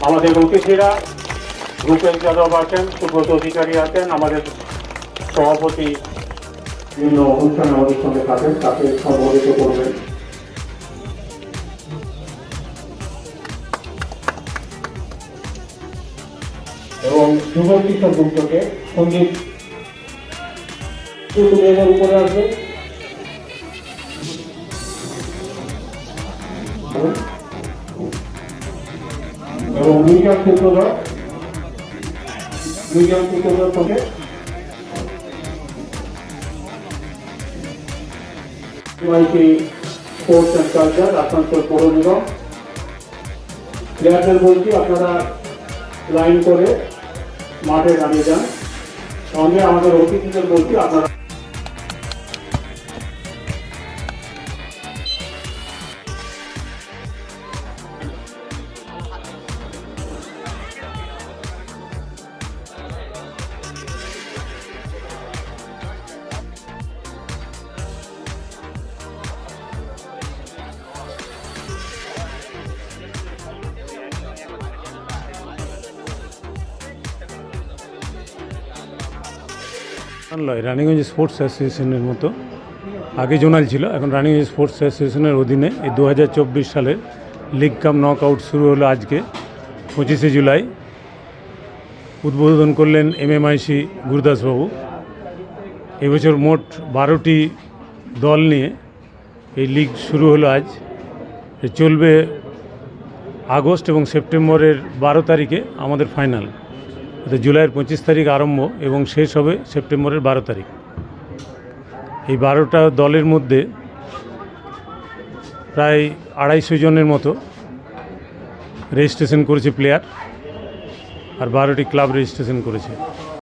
আমাদের অতিথিরা রূপেশ যাদব আছেন, সুব্রত অধিকারী আছেন, আমাদের সভাপতি বিভিন্ন অনুষ্ঠানে আমাদের সঙ্গে থাকেন, তাকে সম্বোধিত করবেন। এবং যুব কিশোর গুপ্তকে সঙ্গীত উপরে আসবে এবং মিউজিয়াম সূত্রধর থেকে স্পোর্টস অ্যান্ড কালচার, আসানসোল পৌর নিগম। প্লেয়ারদের বলছি আপনারা লাইন করে মাঠে দাঁড়িয়ে যান। সঙ্গে আমাদের অতিথিদের বলছি আপনারা নয়, রানিগঞ্জ স্পোর্টস অ্যাসোসিয়েশনের মতো আগে জোনাল ছিল, এখন রানিগঞ্জ স্পোর্টস অ্যাসোসিয়েশনের অধীনে এই 2024 সালের লিগ কাম নক আউট শুরু হলো আজকে 25শে জুলাই। উদ্বোধন করলেন MMIC গুরুদাসবাবু। এবছর মোট 12টি দল নিয়ে এই লিগ শুরু হলো আজ। চলবে আগস্ট এবং সেপ্টেম্বরের 12 তারিখে আমাদের ফাইনাল। জুলাইয়ের 25 তারিখ আরম্ভ এবং শেষ হবে সেপ্টেম্বরের 12 তারিখ। এই 12টা দলের মধ্যে প্রায় 250 জনের মতো রেজিস্ট্রেশন করেছে প্লেয়ার, আর 12টি ক্লাব রেজিস্ট্রেশন করেছে।